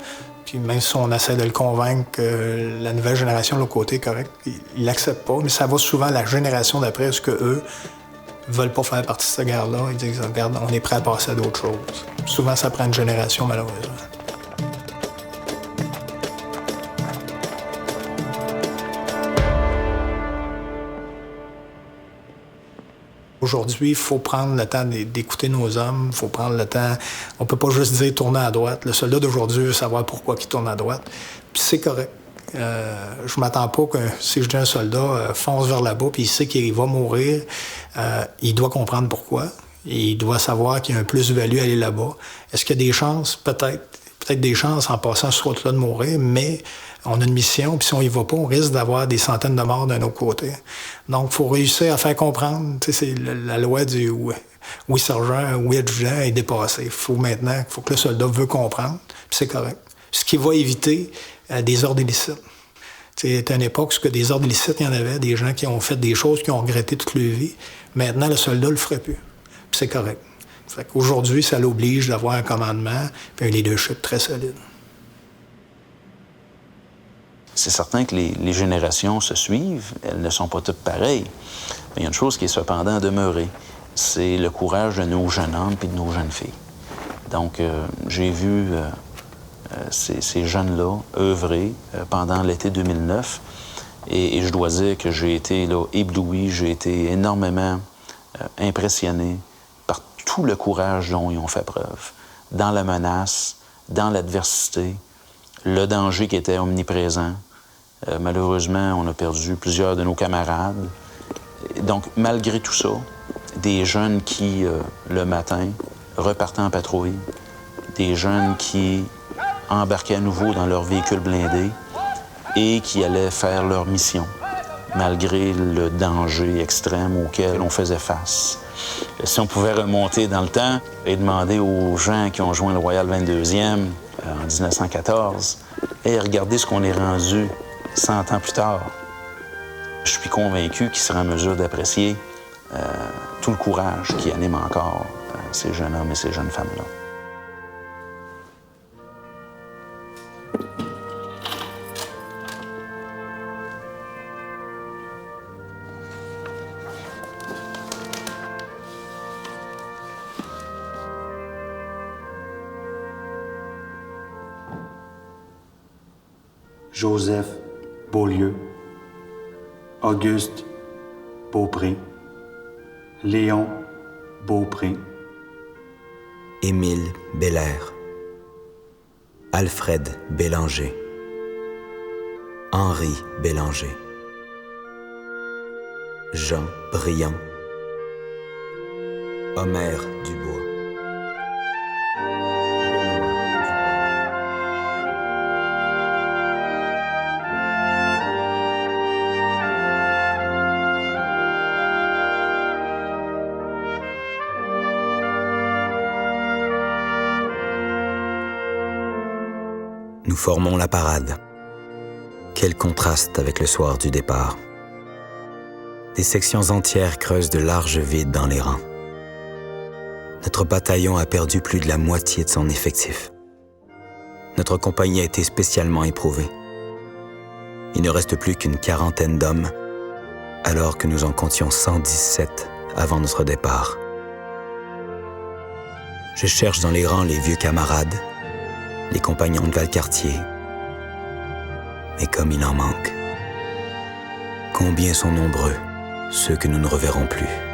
Puis même si on essaie de le convaincre que la nouvelle génération, de l'autre côté, est correcte, il l'accepte pas. Mais ça va souvent à la génération d'après, ce qu'eux veulent pas faire partie de cette guerre-là. Ils disent, regarde, on est prêt à passer à d'autres choses. Souvent, ça prend une génération, malheureusement. Aujourd'hui, il faut prendre le temps d'écouter nos hommes, il faut prendre le temps. On peut pas juste dire tourner à droite. Le soldat d'aujourd'hui veut savoir pourquoi il tourne à droite. Puis c'est correct. Je m'attends pas que si je dis un soldat fonce vers là-bas puis il sait qu'il va mourir, il doit comprendre pourquoi. Et il doit savoir qu'il y a un plus-value à aller là-bas. Est-ce qu'il y a des chances? Peut-être. Peut-être des chances en passant sur cette route-là de mourir, mais on a une mission, puis si on y va pas, on risque d'avoir des centaines de morts d'un autre côté. Donc, il faut réussir à faire comprendre. Tu sais, c'est la loi du oui sergent, oui adjudant est dépassée. Il faut que le soldat veut comprendre, puis c'est correct. Ce qui va éviter des ordres illicites. C'était une époque où des ordres illicites, il y en avait, des gens qui ont fait des choses qui ont regretté toute leur vie. Maintenant, le soldat le ferait plus. Puis c'est correct. Fait qu'aujourd'hui, ça l'oblige d'avoir un commandement et un leadership très solide. C'est certain que les générations se suivent, elles ne sont pas toutes pareilles. Mais il y a une chose qui est cependant demeurée, c'est le courage de nos jeunes hommes et de nos jeunes filles. Donc, j'ai vu ces jeunes-là œuvrer pendant l'été 2009 et je dois dire que j'ai été là, ébloui, j'ai été énormément impressionné par tout le courage dont ils ont fait preuve, dans la menace, dans l'adversité, le danger qui était omniprésent. Malheureusement, on a perdu plusieurs de nos camarades. Donc, malgré tout ça, des jeunes qui, le matin, repartaient en patrouille, des jeunes qui embarquaient à nouveau dans leur véhicule blindé et qui allaient faire leur mission, malgré le danger extrême auquel on faisait face. Si on pouvait remonter dans le temps et demander aux gens qui ont joint le Royal 22e en 1914, « Hey, regardez ce qu'on est rendu 100 ans plus tard », je suis convaincu qu'ils seraient en mesure d'apprécier tout le courage qui anime encore ces jeunes hommes et ces jeunes femmes-là. Joseph Beaulieu, Auguste Beaupré, Léon Beaupré, Émile Belair, Alfred Bélanger, Henri Bélanger, Jean Briand, Omer Dubois. Nous formons la parade. Quel contraste avec le soir du départ. Des sections entières creusent de larges vides dans les rangs. Notre bataillon a perdu plus de la moitié de son effectif. Notre compagnie a été spécialement éprouvée. Il ne reste plus qu'une 40aine d'hommes, alors que nous en comptions 117 avant notre départ. Je cherche dans les rangs les vieux camarades, les compagnons de Valcartier. Mais comme il en manque, combien sont nombreux ceux que nous ne reverrons plus.